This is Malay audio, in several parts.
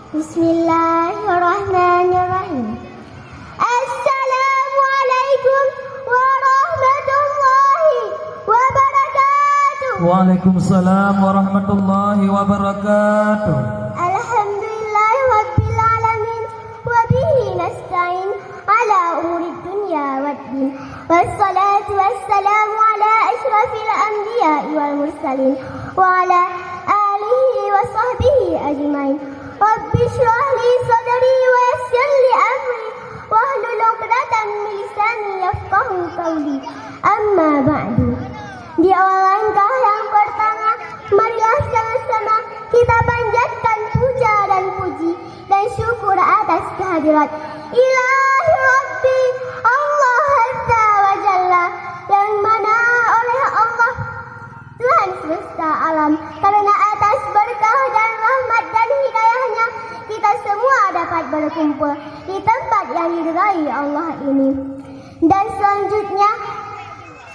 Bismillahirrahmanirrahim. Assalamualaikum warahmatullahi wabarakatuh. Waalaikumsalam warahmatullahi wabarakatuh. Alhamdulillah rabbil alamin wa bihi nasta'in ala umuri dunya waddin. Wassalatu wassalamu ala asyrafil anbiya'i wal mursalin wa ala alihi wa sahbihi ajmain. Rabbi shrah li sadri wa yassir li amri wahlul 'uqdatam min lisani yafqahu qawli. Amma ba'du. Di awal langkah yang pertama, marilah sama-sama kita panjatkan puja dan puji dan syukur atas kehadirat Ilahi Rabbi Allah Azza wa Jalla, yang mana oleh Allah Tuhan semesta alam, karena atas berkah dan rahmat dan hidayahnya kita semua dapat berkumpul di tempat yang diridai Allah ini. Dan selanjutnya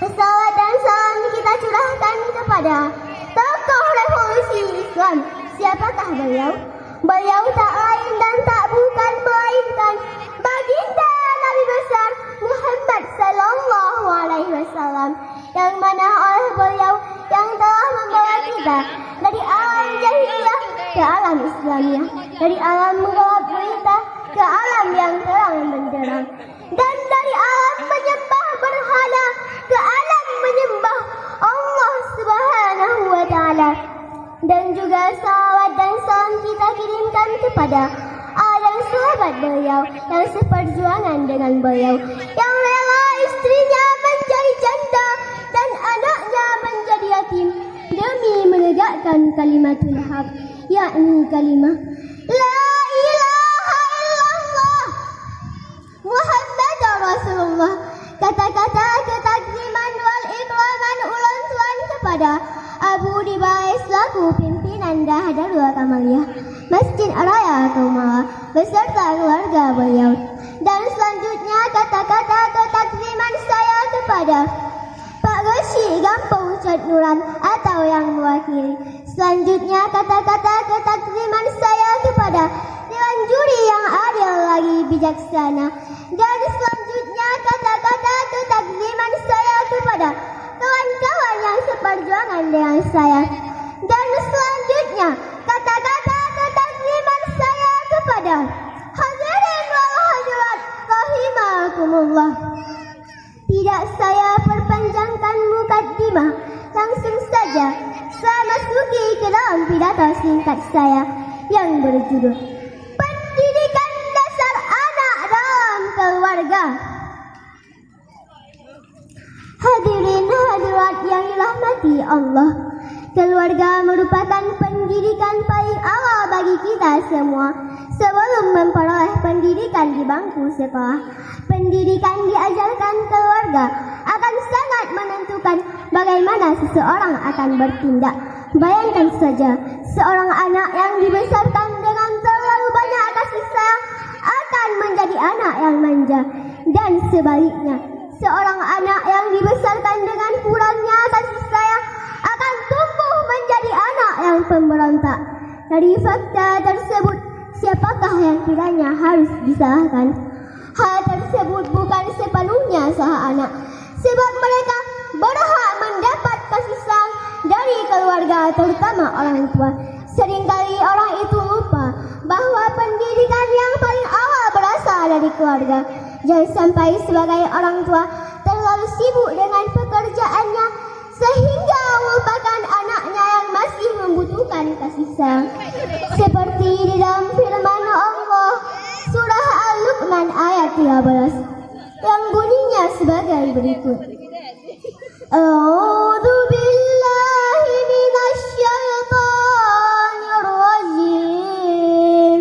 salawat dan salam kita curahkan kepada tokoh revolusi Islam. Siapakah beliau? Beliau tak lain dan tak bukan melainkan baginda Nabi besar Muhammad sallallahu alaihi wasallam, yang mana oleh beliau yang telah membawa kita dari alam jahiliyah ke alam Islamiyah, dari alam gelap gulita ke alam yang terang benderang, dan dari alam menyembah berhala ke alam menyembah Allah Subhanahu wa taala. Dan juga salawat dan salam kita kirimkan kepada dan sahabat beliau yang seperjuangan dengan beliau, yang rela istrinya menjadi janda dan anaknya menjadi yatim demi menegakkan kalimatul haq, yakni kalimah la ilaha illallah Muhammadur Rasulullah. Kata-kata ketakziman wal ikraman ulun tuan kepada Abu Dibai selaku pimpinan Dahadarul Kamaliyah Masjid Raya Kaumawa beserta keluarga beliau. Dan selanjutnya kata-kata ketakziman saya kepada Pak Goshi Gampong Cot Nuran atau yang mewakili. Selanjutnya kata-kata ketakziman saya kepada Dewan Juri yang adil lagi bijaksana. Dan selanjutnya kata-kata ketakziman saya kepada kawan-kawan yang seperjuangan dengan saya. Dan selanjutnya kata-kata ketakziman saya kepada hadirin wal hadirat rahimakumullah. Tidak saya perpanjangkan mukaddimah, langsung saja saya masuki ke dalam pidato singkat saya yang berjudul Pendidikan Dasar Anak dalam Keluarga. Hadirin hadirat yang dirahmati Allah, keluarga merupakan pendidikan paling awal bagi kita semua. Sebelum memperoleh pendidikan di bangku sekolah, pendidikan diajarkan keluarga akan sangat menentukan bagaimana seseorang akan bertindak. Bayangkan saja, seorang anak yang dibesarkan dengan terlalu banyak kasih sayang akan menjadi anak yang manja, dan sebaliknya, seorang anak yang dibesarkan dengan kurangnya kasih sayang akan tumbuh menjadi anak yang pemberontak. Dari fakta tersebut, siapakah yang kiranya harus disalahkan? Hal tersebut bukan sepenuhnya salah anak, sebab mereka berhak mendapat kasih sayang dari keluarga, terutama orang tua. Seringkali orang itu lupa bahwa pendidikan yang paling awal berasal dari keluarga. Jangan sampai sebagai orang tua terlalu sibuk dengan pekerjaannya sehingga melupakan anaknya yang masih membutuhkan kasih sayang. Seperti di dalam firman Allah surah Al-Luqman ayat 13 yang bunyinya sebagai berikut. A'udzu billahi minasyaitonir rajim.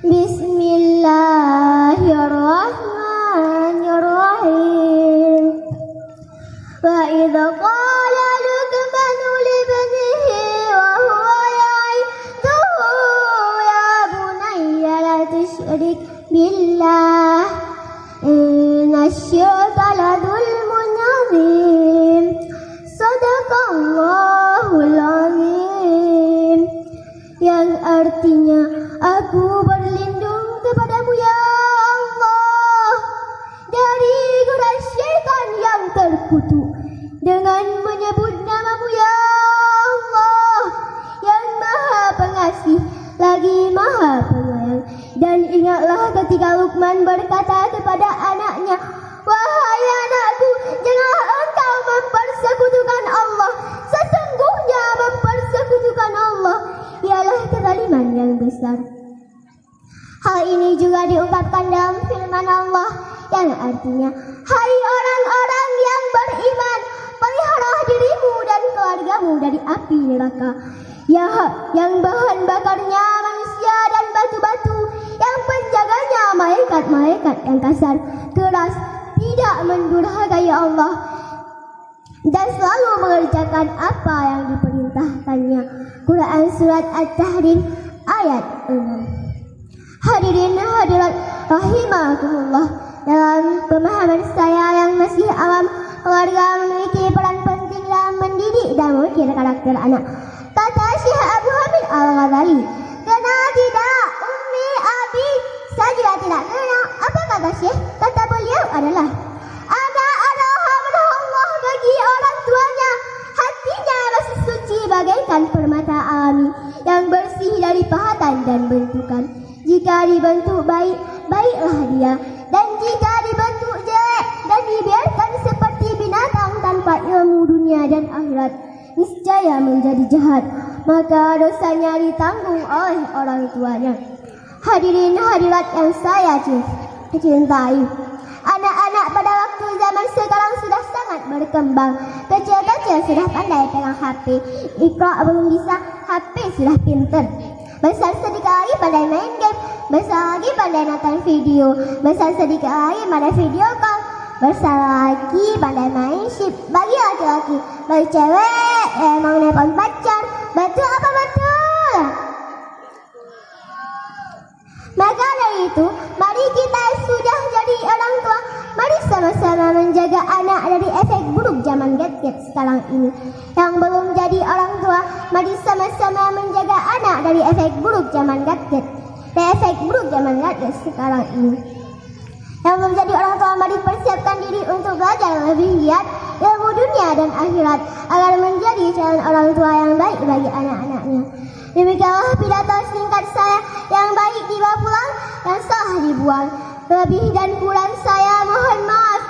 Bismillahirrahmanirrahim. Wa idza qala Luqmanu libnihi wa huwa ya'iduhu ya bunayya la tusyrik billah innasyirka la dzulmun 'adzim. Sadaqallahul 'azim. Yang artinya aku berlindung kepadamu ya Allah dari gerak syaitan yang terkutuk dengan menyebut namamu ya Allah yang maha pengasih lagi maha penyayang. Dan ingatlah ketika Luqman berkata kepada anaknya, wahai anakku, janganlah engkau mempersekutukan Allah. Sesungguhnya mempersekutukan Allah ialah kezaliman yang besar. Hal ini juga diungkapkan dalam firman Allah yang artinya, hai orang-orang yang beriman, pelihara dirimu dan keluargamu dari api neraka, ya yang bahan bakarnya manusia dan batu-batu, yang penjaganya malaikat-malaikat yang kasar, keras, tidak mendurhakai Allah, dan selalu mengerjakan apa yang diperintahkannya. Quran Surat At-Tahrim ayat 6. Hadirin hadirat rahimakumullah, dalam pemahaman saya yang masih awam, keluarga memiliki peran penting dalam mendidik dan mengukir karakter anak. Kata Syekh Abu Hamid Al-Ghazali, kena tidak ummi abi, saya juga tidak kena. Apa kata Syekh? Kata beliau adalah, anak adalah hamba Allah bagi orang tuanya. Hatinya masih suci bagaikan permata alami yang bersih dari pahatan dan bentukan. Jika dibentuk baik, baiklah dia. Dan jika dibentuk jelek dan dibiarkan seperti binatang tanpa ilmu dunia dan akhirat, niscaya menjadi jahat, maka dosanya ditanggung oleh orang tuanya. Hadirin hadirat yang saya cintai, anak-anak pada waktu zaman sekarang sudah sangat berkembang. Kecil-kecil sudah pandai pegang HP, Iqra belum bisa, HP sudah pinter. Besar sedikit lagi pandai main game, besar lagi pandai nonton video, besar sedikit lagi pandai video call, besar lagi pandai main ship. Bagi laki-laki, bagi cewek emang nelpon pacar. Betul apa betul? Maka dari itu, mari kita sudah jadi orang tua, mari sama-sama menjaga anak dari efek buruk zaman gadget sekarang ini. Yang belum jadi orang tua, mari sama-sama menjaga anak dari efek buruk zaman gadget, dari efek buruk zaman gadget sekarang ini. Yang belum jadi orang tua, mari persiapkan diri untuk belajar lebih giat ilmu dunia dan akhirat agar menjadi calon orang tua yang baik bagi anak-anaknya. Demikianlah pidato singkat saya, yang baik dibawa pulang, yang salah dibuang. Lebih dan kurang saya mohon maaf.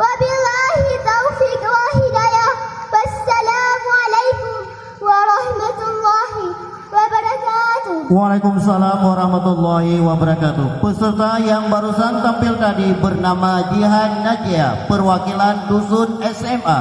Wabillahi taufiq wal hidayah. Wassalamualaikum warahmatullahi wabarakatuh. Waalaikumsalam warahmatullahi wabarakatuh. Peserta yang barusan tampil tadi bernama Jihan Najia, perwakilan Dusun SMA.